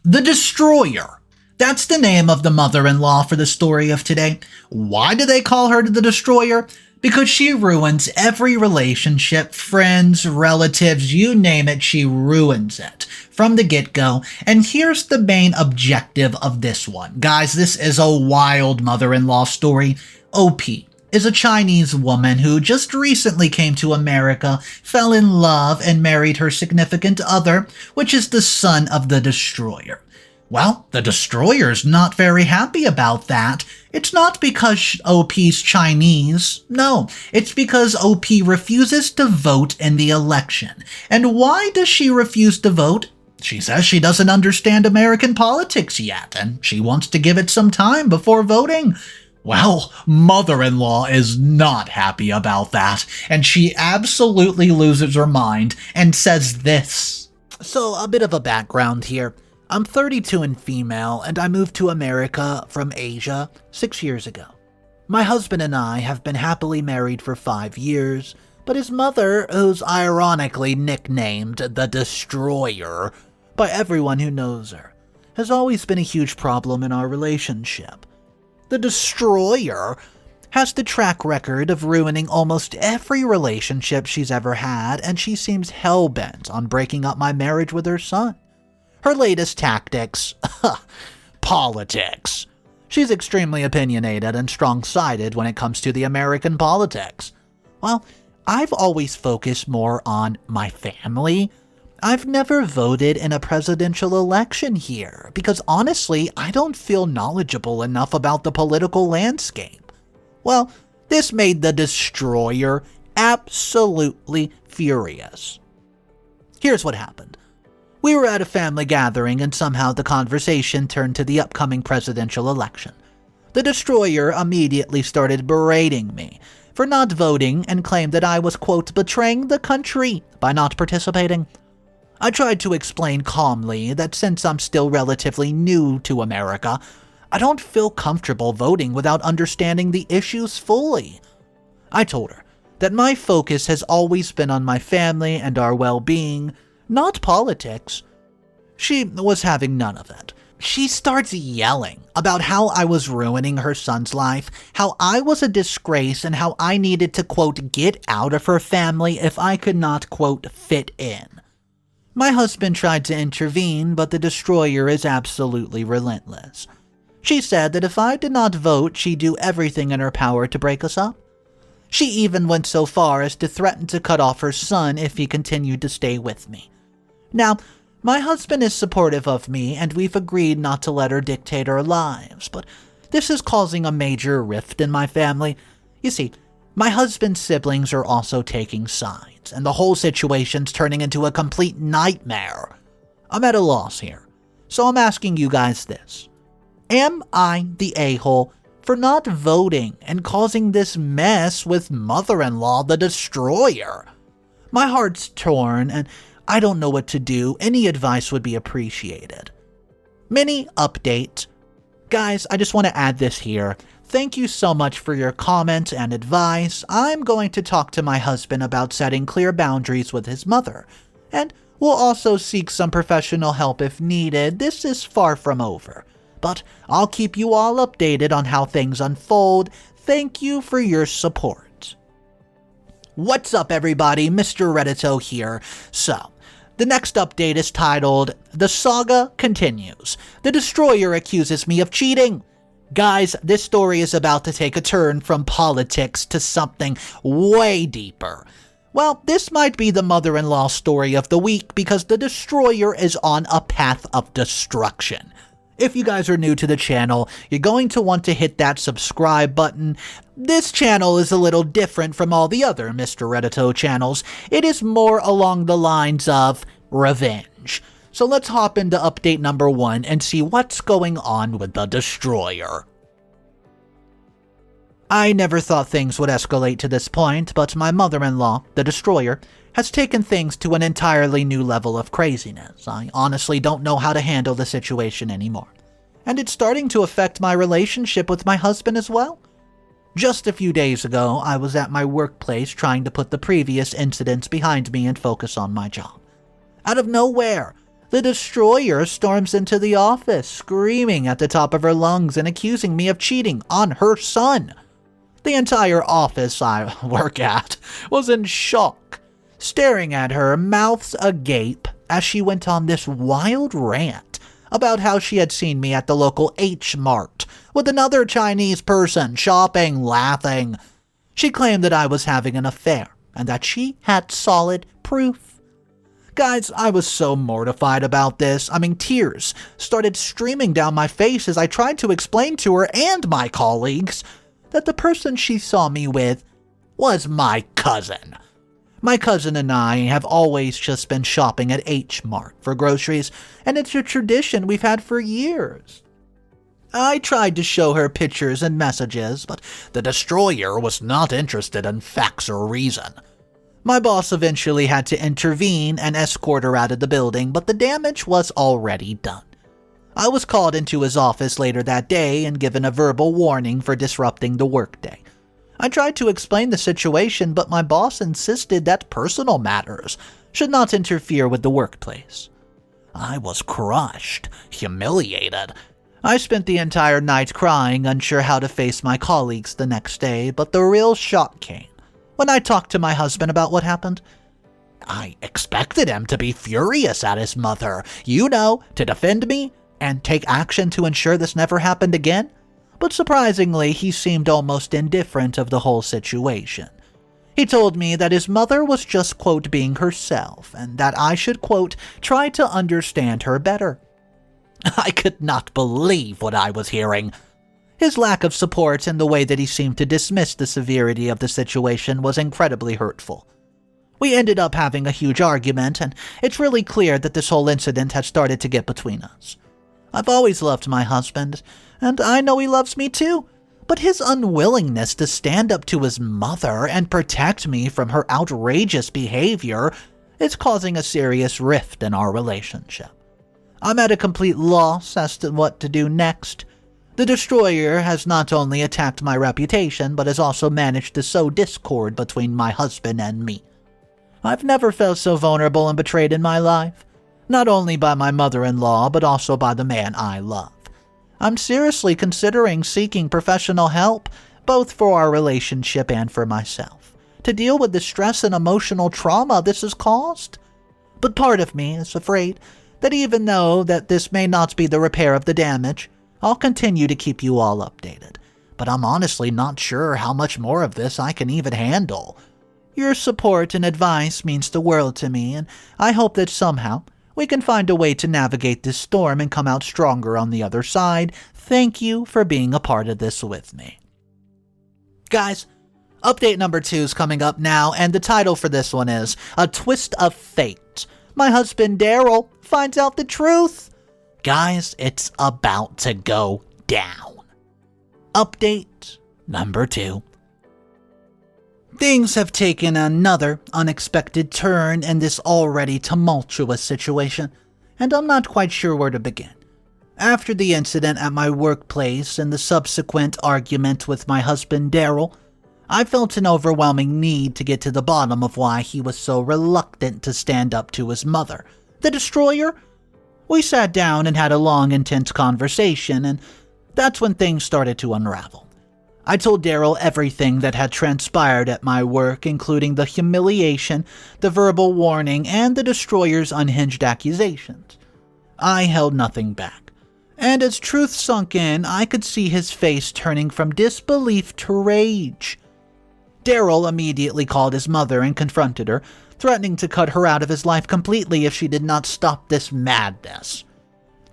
The Destroyer. That's the name of the mother-in-law for the story of today. Why do they call her the Destroyer? Because she ruins every relationship, friends, relatives, you name it, she ruins it from the get-go. And here's the main objective of this one. Guys, this is a wild mother-in-law story. OP is a Chinese woman who just recently came to America, fell in love, and married her significant other, which is the son of the Destroyer. Well, the Destroyer's not very happy about that. It's not because OP's Chinese. No, it's because OP refuses to vote in the election. And why does she refuse to vote? She says she doesn't understand American politics yet, and she wants to give it some time before voting. Well, mother-in-law is not happy about that, and she absolutely loses her mind and says this. So, a bit of a background here. I'm 32 and female, and I moved to America from Asia 6 years ago. My husband and I have been happily married for 5 years, but his mother, who's ironically nicknamed the Destroyer by everyone who knows her, has always been a huge problem in our relationship. The Destroyer has the track record of ruining almost every relationship she's ever had, and she seems hell-bent on breaking up my marriage with her son. Her latest tactics, politics. She's extremely opinionated and strong-sided when it comes to the American politics. Well, I've always focused more on my family. I've never voted in a presidential election here because honestly, I don't feel knowledgeable enough about the political landscape. Well, this made the Destroyer absolutely furious. Here's what happened. We were at a family gathering and somehow the conversation turned to the upcoming presidential election. The Destroyer immediately started berating me for not voting and claimed that I was, quote, betraying the country by not participating. I tried to explain calmly that since I'm still relatively new to America, I don't feel comfortable voting without understanding the issues fully. I told her that my focus has always been on my family and our well-being, not politics. She was having none of it. She starts yelling about how I was ruining her son's life, how I was a disgrace, and how I needed to, quote, get out of her family if I could not, quote, fit in. My husband tried to intervene, but the Destroyer is absolutely relentless. She said that if I did not vote, she'd do everything in her power to break us up. She even went so far as to threaten to cut off her son if he continued to stay with me. Now, my husband is supportive of me, and we've agreed not to let her dictate our lives, but this is causing a major rift in my family. You see, my husband's siblings are also taking sides, and the whole situation's turning into a complete nightmare. I'm at a loss here, so I'm asking you guys this. Am I the a-hole for not voting and causing this mess with mother-in-law the Destroyer? My heart's torn, and I don't know what to do. Any advice would be appreciated. Mini update. Guys, I just want to add this here. Thank you so much for your comments and advice. I'm going to talk to my husband about setting clear boundaries with his mother. And we'll also seek some professional help if needed. This is far from over. But I'll keep you all updated on how things unfold. Thank you for your support. What's up, everybody? Mr. Reddito here. So, the next update is titled, The Saga Continues. The Destroyer accuses me of cheating. Guys, this story is about to take a turn from politics to something way deeper. Well, this might be the mother-in-law story of the week because the Destroyer is on a path of destruction. If you guys are new to the channel, you're going to want to hit that subscribe button. This channel is a little different from all the other Mr. Reddito channels. It is more along the lines of revenge. So let's hop into update number 1 and see what's going on with the Destroyer. I never thought things would escalate to this point, but my mother-in-law, the Destroyer, has taken things to an entirely new level of craziness. I honestly don't know how to handle the situation anymore. And it's starting to affect my relationship with my husband as well. Just a few days ago, I was at my workplace trying to put the previous incidents behind me and focus on my job. Out of nowhere, The destroyer storms into the office, screaming at the top of her lungs and accusing me of cheating on her son. The entire office I work at was in shock, staring at her, mouths agape, as she went on this wild rant about how she had seen me at the local H-Mart with another Chinese person, shopping, laughing. She claimed that I was having an affair and that she had solid proof. Guys, I was so mortified about this. Tears started streaming down my face as I tried to explain to her and my colleagues that the person she saw me with was my cousin. My cousin and I have always just been shopping at H-Mart for groceries, and it's a tradition we've had for years. I tried to show her pictures and messages, but the destroyer was not interested in facts or reason. My boss eventually had to intervene and escort her out of the building, but the damage was already done. I was called into his office later that day and given a verbal warning for disrupting the workday. I tried to explain the situation, but my boss insisted that personal matters should not interfere with the workplace. I was crushed, humiliated. I spent the entire night crying, unsure how to face my colleagues the next day, but the real shock came when I talked to my husband about what happened. I expected him to be furious at his mother, to defend me and take action to ensure this never happened again. But surprisingly, he seemed almost indifferent of the whole situation. He told me that his mother was just, quote, being herself, and that I should, quote, try to understand her better. I could not believe what I was hearing. His lack of support and the way that he seemed to dismiss the severity of the situation was incredibly hurtful. We ended up having a huge argument, and it's really clear that this whole incident had started to get between us. I've always loved my husband, and I know he loves me too, but his unwillingness to stand up to his mother and protect me from her outrageous behavior is causing a serious rift in our relationship. I'm at a complete loss as to what to do next. The destroyer has not only attacked my reputation, but has also managed to sow discord between my husband and me. I've never felt so vulnerable and betrayed in my life, not only by my mother-in-law, but also by the man I love. I'm seriously considering seeking professional help, both for our relationship and for myself, to deal with the stress and emotional trauma this has caused. But part of me is afraid that even though that this may not be the repair of the damage, I'll continue to keep you all updated, but I'm honestly not sure how much more of this I can even handle. Your support and advice means the world to me, and I hope that somehow we can find a way to navigate this storm and come out stronger on the other side. Thank you for being a part of this with me. Guys, update number 2 is coming up now, and the title for this one is A Twist of Fate. My husband Darel finds out the truth. Guys, it's about to go down. Update number 2. Things have taken another unexpected turn in this already tumultuous situation, and I'm not quite sure where to begin. After the incident at my workplace and the subsequent argument with my husband Darel, I felt an overwhelming need to get to the bottom of why he was so reluctant to stand up to his mother, the destroyer. We sat down and had a long, intense conversation, and that's when things started to unravel. I told Darel everything that had transpired at my work, including the humiliation, the verbal warning, and the destroyer's unhinged accusations. I held nothing back, and as truth sunk in, I could see his face turning from disbelief to rage. Darel immediately called his mother and confronted her, threatening to cut her out of his life completely if she did not stop this madness.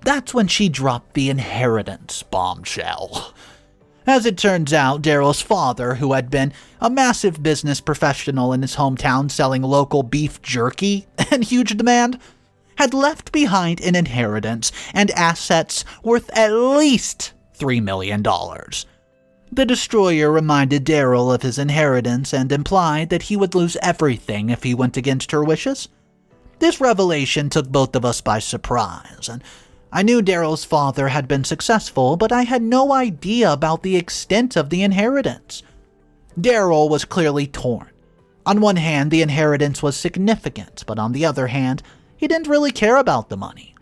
That's when she dropped the inheritance bombshell. As it turns out, Darel's father, who had been a massive business professional in his hometown selling local beef jerky in huge demand, had left behind an inheritance and assets worth at least $3 million. The destroyer reminded Darel of his inheritance and implied that he would lose everything if he went against her wishes. This revelation took both of us by surprise, and I knew Darel's father had been successful, but I had no idea about the extent of the inheritance. Darel was clearly torn. On one hand, the inheritance was significant, but on the other hand, he didn't really care about the money.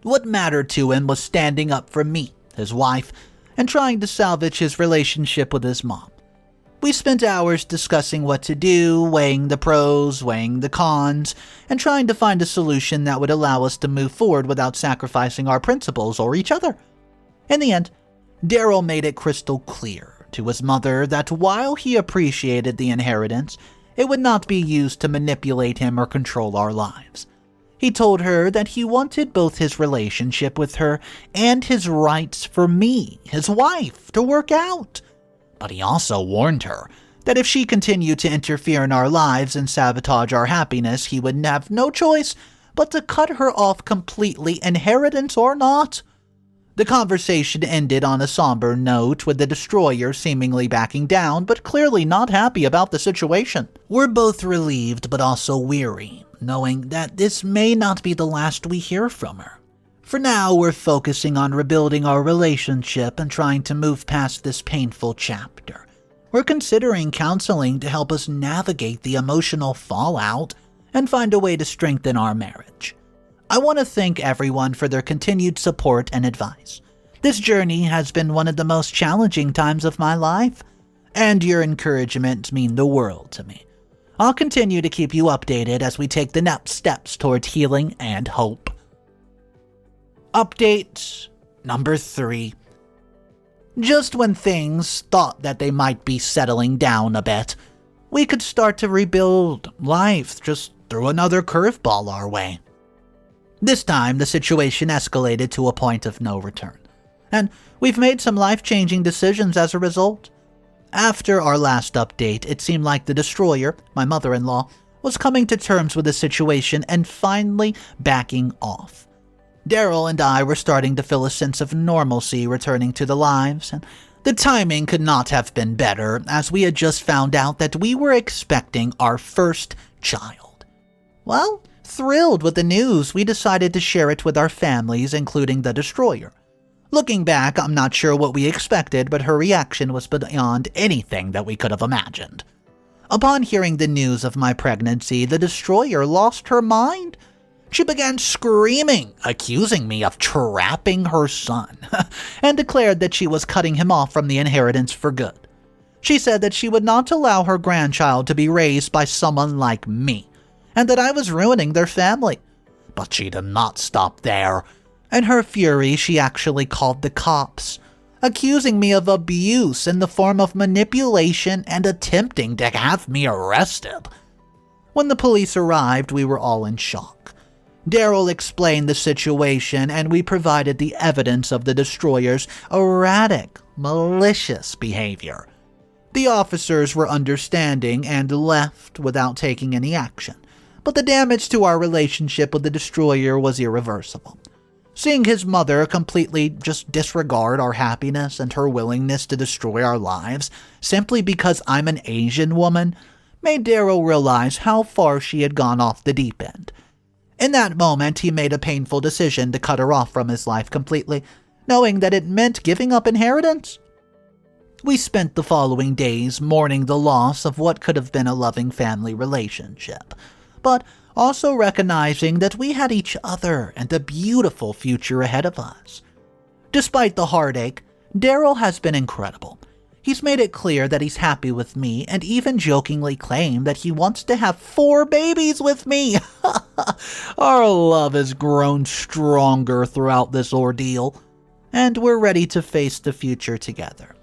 What mattered to him was standing up for me, his wife, and trying to salvage his relationship with his mom. We spent hours discussing what to do, weighing the pros, weighing the cons, and trying to find a solution that would allow us to move forward without sacrificing our principles or each other. In the end, Darel made it crystal clear to his mother that while he appreciated the inheritance, it would not be used to manipulate him or control our lives. He told her that he wanted both his relationship with her and his rights for me, his wife, to work out. But he also warned her that if she continued to interfere in our lives and sabotage our happiness, he would have no choice but to cut her off completely, inheritance or not. The conversation ended on a somber note, with the destroyer seemingly backing down, but clearly not happy about the situation. We're both relieved but also weary, knowing that this may not be the last we hear from her. For now, we're focusing on rebuilding our relationship and trying to move past this painful chapter. We're considering counseling to help us navigate the emotional fallout and find a way to strengthen our marriage. I want to thank everyone for their continued support and advice. This journey has been one of the most challenging times of my life, and your encouragement mean the world to me. I'll continue to keep you updated as we take the next steps towards healing and hope. Update number 3. Just when things thought that they might be settling down a bit, we could start to rebuild life just threw another curveball our way. This time, the situation escalated to a point of no return, and we've made some life-changing decisions as a result. After our last update, it seemed like the destroyer, my mother-in-law, was coming to terms with the situation and finally backing off. Darel and I were starting to feel a sense of normalcy returning to the lives, and the timing could not have been better, as we had just found out that we were expecting our first child. Well, thrilled with the news, we decided to share it with our families, including the destroyer. Looking back, I'm not sure what we expected, but her reaction was beyond anything that we could have imagined. Upon hearing the news of my pregnancy, the destroyer lost her mind. She began screaming, accusing me of trapping her son, and declared that she was cutting him off from the inheritance for good. She said that she would not allow her grandchild to be raised by someone like me, and that I was ruining their family. But she did not stop there. In her fury, she actually called the cops, accusing me of abuse in the form of manipulation and attempting to have me arrested. When the police arrived, we were all in shock. Darel explained the situation, and we provided the evidence of the destroyer's erratic, malicious behavior. The officers were understanding and left without taking any action, but the damage to our relationship with the destroyer was irreversible. Seeing his mother completely just disregard our happiness and her willingness to destroy our lives simply because I'm an Asian woman made Darel realize how far she had gone off the deep end. In that moment, he made a painful decision to cut her off from his life completely, knowing that it meant giving up inheritance. We spent the following days mourning the loss of what could have been a loving family relationship, but also recognizing that we had each other and a beautiful future ahead of us. Despite the heartache, Darel has been incredible. He's made it clear that he's happy with me and even jokingly claimed that he wants to have 4 babies with me. Our love has grown stronger throughout this ordeal, and we're ready to face the future together.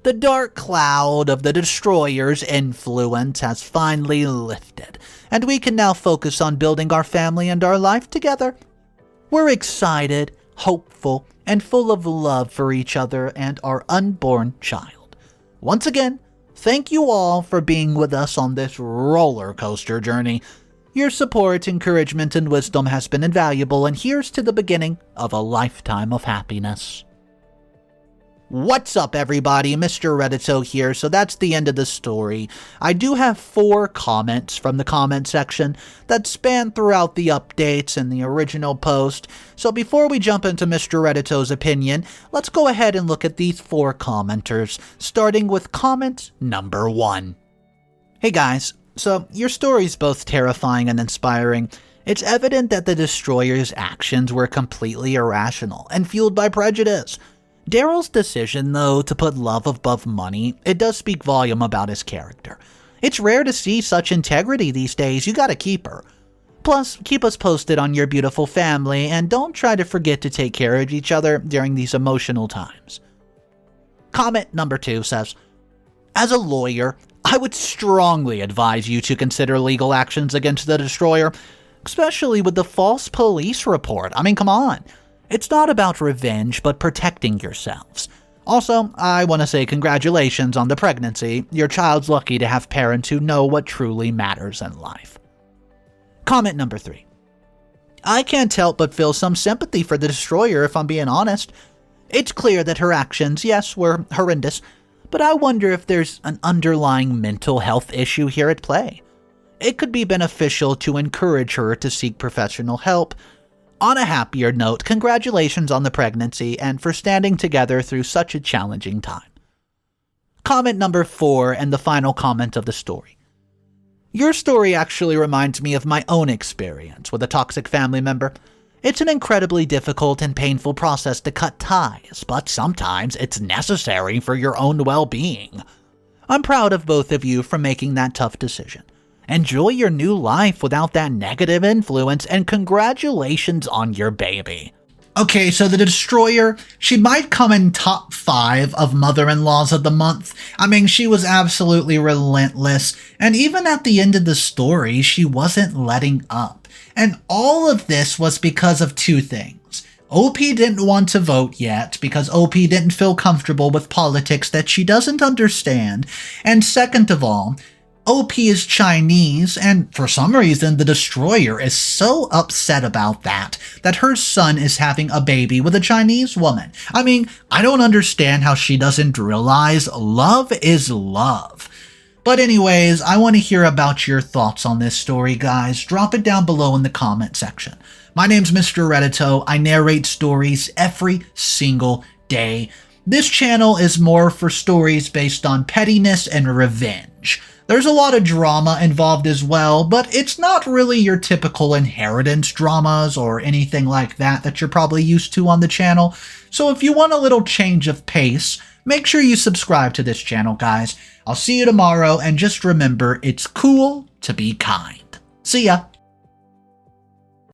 The dark cloud of the destroyer's influence has finally lifted, and we can now focus on building our family and our life together. We're excited, hopeful, and full of love for each other and our unborn child. Once again, thank you all for being with us on this roller coaster journey. Your support, encouragement, and wisdom has been invaluable, and here's to the beginning of a lifetime of happiness. What's up, everybody? Mr. Reddito here. So that's the end of the story. I do have 4 comments from the comment section that span throughout the updates and the original post. So before we jump into Mr. Reddito's opinion, let's go ahead and look at these 4 commenters, starting with comment number 1. Hey guys, so your story's both terrifying and inspiring. It's evident that the Destroyer's actions were completely irrational and fueled by prejudice. Darel's decision, though, to put love above money, it does speak volume about his character. It's rare to see such integrity these days. You gotta keep her. Plus, keep us posted on your beautiful family, and don't try to forget to take care of each other during these emotional times. Comment number 2 says, as a lawyer, I would strongly advise you to consider legal actions against the Destroyer, especially with the false police report. I mean, come on. It's not about revenge, but protecting yourselves. Also, I want to say congratulations on the pregnancy. Your child's lucky to have parents who know what truly matters in life. Comment number 3. I can't help but feel some sympathy for the Destroyer, if I'm being honest. It's clear that her actions, yes, were horrendous, but I wonder if there's an underlying mental health issue here at play. It could be beneficial to encourage her to seek professional help. On a happier note, congratulations on the pregnancy and for standing together through such a challenging time. Comment number 4 and the final comment of the story. Your story actually reminds me of my own experience with a toxic family member. It's an incredibly difficult and painful process to cut ties, but sometimes it's necessary for your own well-being. I'm proud of both of you for making that tough decision. Enjoy your new life without that negative influence, and congratulations on your baby. Okay, so the Destroyer, she might come in top 5 of mother-in-laws of the month. I mean, she was absolutely relentless, and even at the end of the story, she wasn't letting up. And all of this was because of 2 things. OP didn't want to vote yet because OP didn't feel comfortable with politics that she doesn't understand. And second of all, OP is Chinese, and for some reason, the Destroyer is so upset about that her son is having a baby with a Chinese woman. I mean, I don't understand how she doesn't realize love is love. But anyways, I want to hear about your thoughts on this story, guys. Drop it down below in the comment section. My name's Mr. Reddito. I narrate stories every single day. This channel is more for stories based on pettiness and revenge. There's a lot of drama involved as well, but it's not really your typical inheritance dramas or anything like that you're probably used to on the channel. So if you want a little change of pace, make sure you subscribe to this channel, guys. I'll see you tomorrow, and just remember, it's cool to be kind. See ya!